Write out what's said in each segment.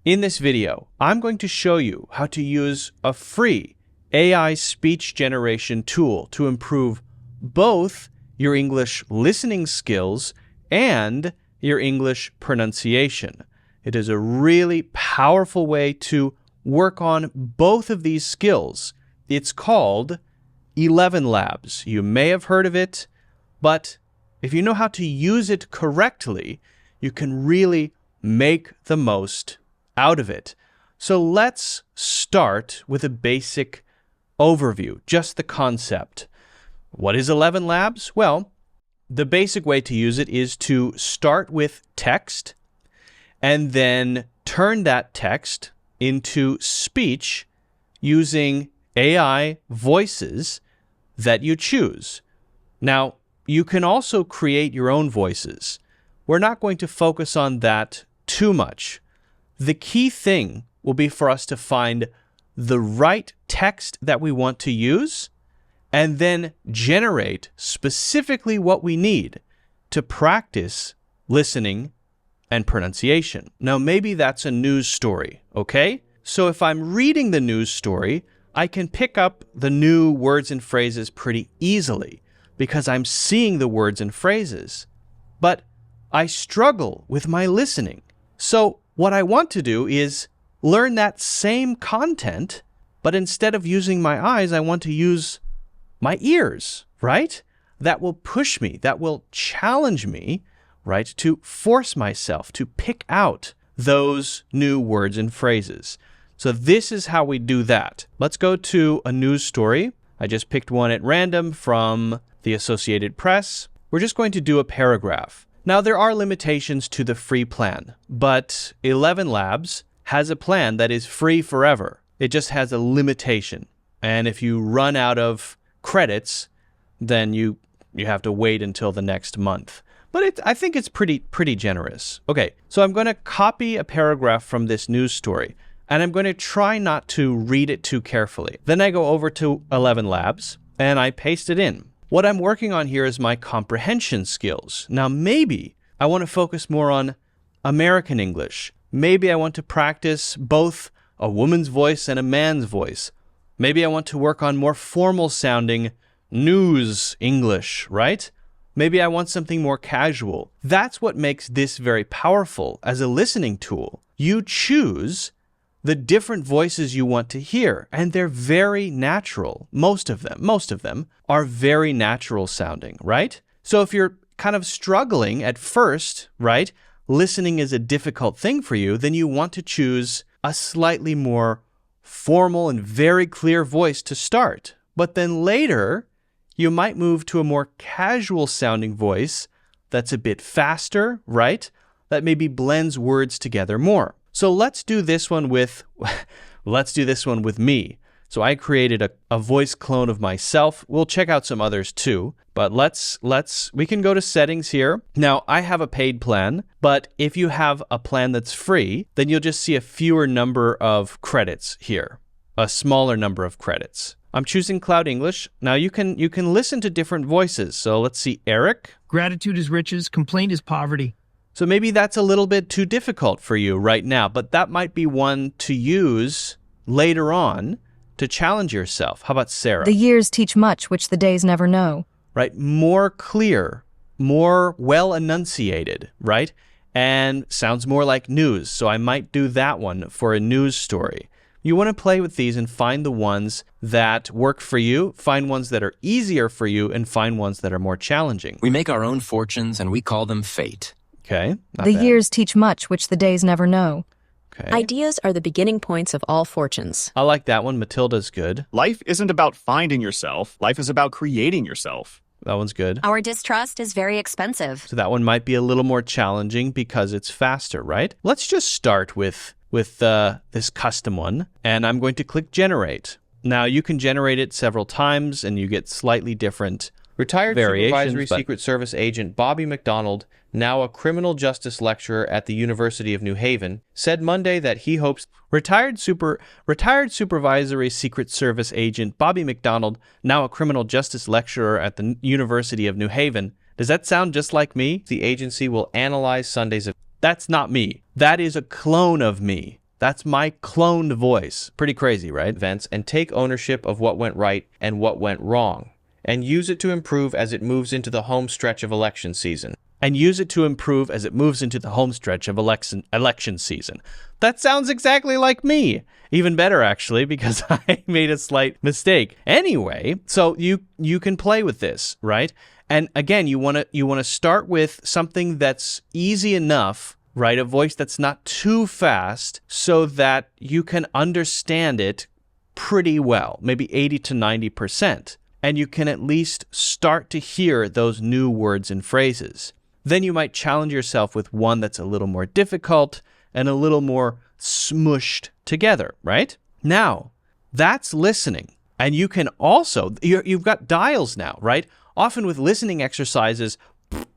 In this video, I'm going to show you how to use a free AI speech generation tool to improve both your English listening skills and your English pronunciation. It is a really powerful way to work on both of these skills. It's called ElevenLabs. You may have heard of it, but if you know how to use it correctly, you can really make the most out of it. So let's start with a basic overview, just the concept. What is ElevenLabs? Well, the basic way to use it is to start with text and then turn that text into speech using AI voices that you choose. Now, you can also create your own voices. We're not going to focus on that too much. The key thing will be for us to find the right text that we want to use and then generate specifically what we need to practice listening and pronunciation. Now, maybe that's a news story, okay? So if I'm reading the news story, I can pick up the new words and phrases pretty easily because I'm seeing the words and phrases. But I struggle with my listening. So what I want to do is learn that same content, but instead of using my eyes, I want to use my ears, right? That will push me, that will challenge me, right, to force myself to pick out those new words and phrases. So this is how we do that. Let's go to a news story. I just picked one at random from the Associated Press. We're just going to do a paragraph. Now, there are limitations to the free plan, but ElevenLabs has a plan that is free forever. It just has a limitation. And if you run out of credits, then you have to wait until the next month. But I think it's pretty generous. Okay, so I'm going to copy a paragraph from this news story, and I'm going to try not to read it too carefully. Then I go over to ElevenLabs, and I paste it in. What I'm working on here is my comprehension skills. Now, maybe I want to focus more on American English. Maybe I want to practice both a woman's voice and a man's voice. Maybe I want to work on more formal sounding news English, right? Maybe I want something more casual. That's what makes this very powerful as a listening tool. You choose the different voices you want to hear, and they're very natural. Most of them are very natural sounding, right? So if you're kind of struggling at first, right, listening is a difficult thing for you, then you want to choose a slightly more formal and very clear voice to start. But then later, you might move to a more casual sounding voice that's a bit faster, right? That maybe blends words together more. So let's do this one with me. So I created a voice clone of myself. We'll check out some others too, but we can go to settings here. Now I have a paid plan, but if you have a plan that's free, then you'll just see a fewer number of credits here, a smaller number of credits. I'm choosing Cloud English. Now you can listen to different voices. So let's see, Eric. Gratitude is riches, complaint is poverty. So maybe that's a little bit too difficult for you right now, but that might be one to use later on to challenge yourself. How about Sarah? The years teach much which the days never know. Right? More clear, more well enunciated, right? And sounds more like news. So I might do that one for a news story. You want to play with these and find the ones that work for you, find ones that are easier for you, and find ones that are more challenging. We make our own fortunes and we call them fate. Okay. The years teach much which the days never know. Okay. Ideas are the beginning points of all fortunes. I like that one. Matilda's good. Life isn't about finding yourself. Life is about creating yourself. That one's good. Our distrust is very expensive. So that one might be a little more challenging because it's faster, right? Let's just start with this custom one, and I'm going to click Generate. Now, you can generate it several times, and you get slightly different Retired variations, Supervisory Secret Service agent Bobby McDonald, now a criminal justice lecturer at the University of New Haven, said Monday that he hopes Retired Supervisory Secret Service agent Bobby McDonald, now a criminal justice lecturer at the University of New Haven. Does that sound just like me? the agency will analyze Sunday's. That's not me. That is a clone of me. That's my cloned voice. Pretty crazy, right? Events and take ownership of what went right and what went wrong, and use it to improve as it moves into the home stretch of election season. And use it to improve as it moves into the home stretch of election season. That sounds exactly like me. Even better, actually, because I made a slight mistake. Anyway, so you can play with this, right? And again, you want to start with something that's easy enough, right? A voice that's not too fast so that you can understand it pretty well, maybe 80 to 90%. And you can at least start to hear those new words and phrases. Then you might challenge yourself with one that's a little more difficult and a little more smushed together, right? Now, that's listening. And you can also, you've got dials now, right? Often with listening exercises,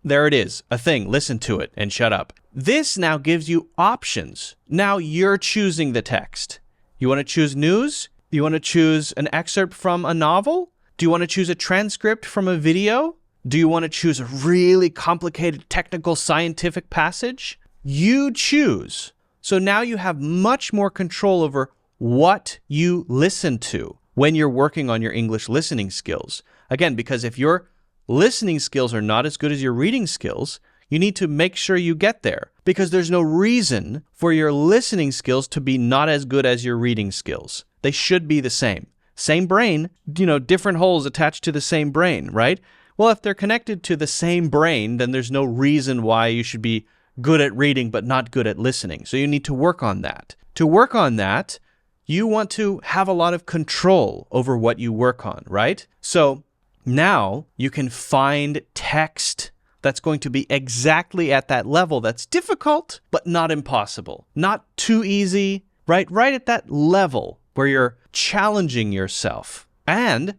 there it is, a thing, listen to it and shut up. This now gives you options. Now you're choosing the text. You want to choose news? You want to choose an excerpt from a novel? Do you want to choose a transcript from a video? Do you want to choose a really complicated technical scientific passage? You choose. So now you have much more control over what you listen to when you're working on your English listening skills. Again, because if your listening skills are not as good as your reading skills, you need to make sure you get there, because there's no reason for your listening skills to be not as good as your reading skills. They should be the same. Same brain, different holes attached to the same brain, right? Well, if they're connected to the same brain, then there's no reason why you should be good at reading but not good at listening. So you need to work on that. To work on that, you want to have a lot of control over what you work on, right? So now you can find text that's going to be exactly at that level that's difficult but not impossible. Not too easy, right? Right at that level where you're challenging yourself. And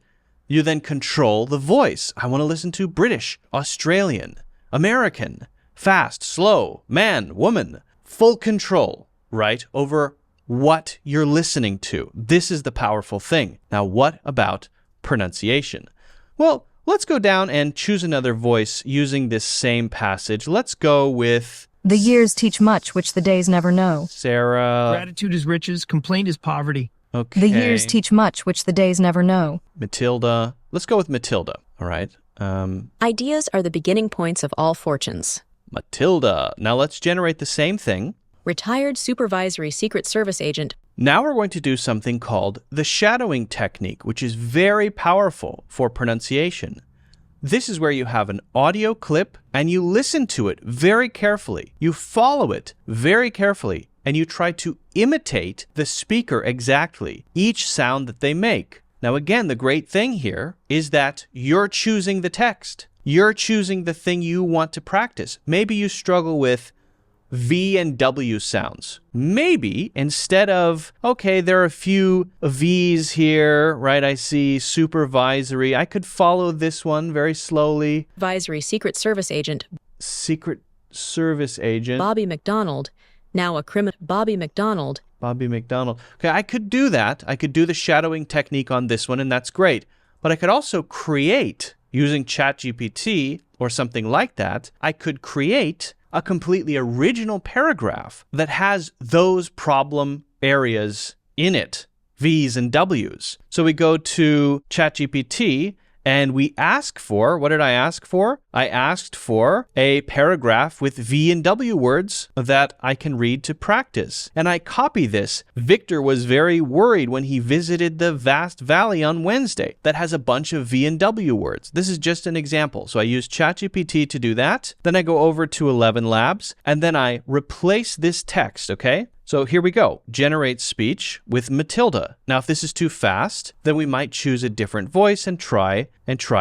you then control the voice. I want to listen to British, Australian, American, fast, slow, man, woman. Full control, right, over what you're listening to. This is the powerful thing. Now, what about pronunciation? Well, let's go down and choose another voice using this same passage. Let's go with The years teach much which the days never know. Sarah. Gratitude is riches, complaint is poverty. Okay. The years teach much which the days never know. Matilda. Let's go with Matilda. All right. Ideas are the beginning points of all fortunes. Matilda. Now let's generate the same thing. Retired supervisory Secret Service agent. Now we're going to do something called the shadowing technique, which is very powerful for pronunciation. This is where you have an audio clip and you listen to it very carefully. You follow it very carefully and you try to imitate the speaker exactly, each sound that they make. Now again, the great thing here is that you're choosing the text. You're choosing the thing you want to practice. Maybe you struggle with V and W sounds. Maybe instead of, okay, there are a few V's here, right? I see supervisory. I could follow this one very slowly. Advisory Secret Service agent. Secret Service agent. Bobby McDonald. Now a criminal. Bobby McDonald. Bobby McDonald. Okay, I could do that. I could do the shadowing technique on this one, and that's great. But I could also create, using ChatGPT or something like that, I could create a completely original paragraph that has those problem areas in it, V's and W's. So we go to ChatGPT and we ask for, what did I ask for? I asked for a paragraph with V and W words that I can read to practice. And I copy this. Victor was very worried when he visited the vast valley on Wednesday. That has a bunch of V and W words. This is just an example. So I use ChatGPT to do that. Then I go over to ElevenLabs and then I replace this text, okay? So here we go. Generate speech with Matilda. Now, if this is too fast, then we might choose a different voice and try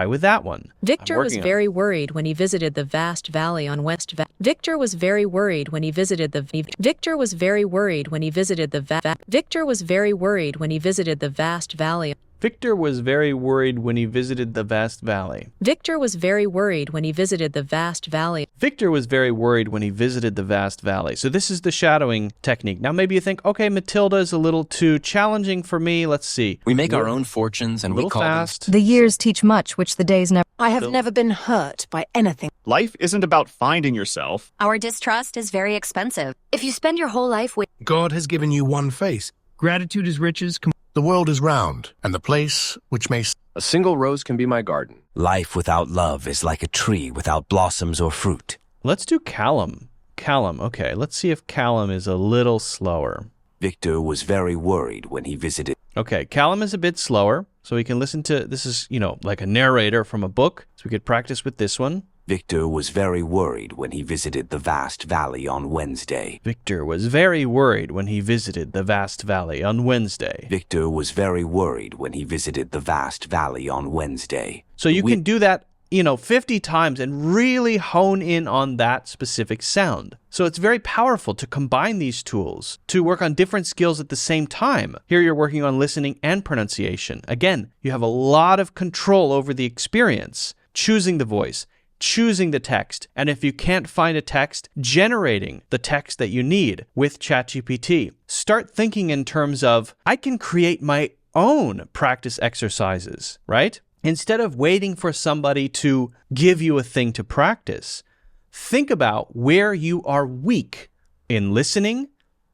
with that one. Victor was very worried when he visited the vast valley on West. Victor was very worried when he visited the. Victor was very worried when he visited the. Victor was very worried when he visited the vast valley. Victor was very worried when he visited the vast valley. Victor was very worried when he visited the vast valley. Victor was very worried when he visited the vast valley. So this is the shadowing technique. Now maybe you think, okay, Matilda is a little too challenging for me. Let's see. We make our own fortunes and we Little call fast. The years teach much which the days never. I have never been hurt by anything. Life isn't about finding yourself. Our distrust is very expensive. If you spend your whole life with God has given you one face. Gratitude is riches. The world is round, and the place which may... A single rose can be my garden. Life without love is like a tree without blossoms or fruit. Let's do Callum. Callum, okay. Let's see if Callum is a little slower. Victor was very worried when he visited. Okay, Callum is a bit slower, so we can listen to, this is, like a narrator from a book, so we could practice with this one. Victor was very worried when he visited the vast valley on Wednesday. Victor was very worried when he visited the vast valley on Wednesday. Victor was very worried when he visited the vast valley on Wednesday. So you can do that, 50 times and really hone in on that specific sound. So it's very powerful to combine these tools to work on different skills at the same time. Here you're working on listening and pronunciation. Again, you have a lot of control over the experience, choosing the voice, choosing the text, and if you can't find a text, generating the text that you need with ChatGPT. Start thinking in terms of, I can create my own practice exercises, right? Instead of waiting for somebody to give you a thing to practice, think about where you are weak in listening,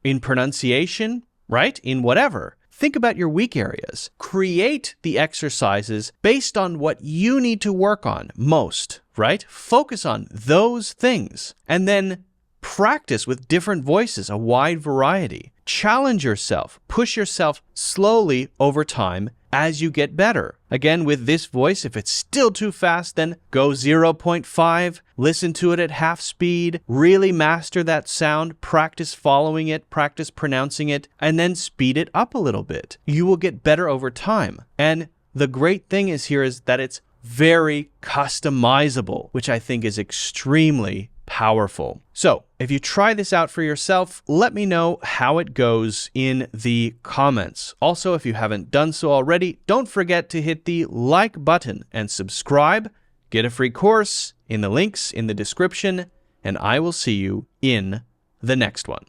in pronunciation, right? In whatever. Think about your weak areas. Create the exercises based on what you need to work on most, right? Focus on those things and then practice with different voices, a wide variety. Challenge yourself, push yourself slowly over time as you get better. Again, with this voice, if it's still too fast, then go 0.5, listen to it at half speed, really master that sound, practice following it, practice pronouncing it, and then speed it up a little bit. You will get better over time. And the great thing is that it's very customizable, which I think is extremely powerful. So if you try this out for yourself, let me know how it goes in the comments. Also, if you haven't done so already, don't forget to hit the like button and subscribe. Get a free course in the links in the description, and I will see you in the next one.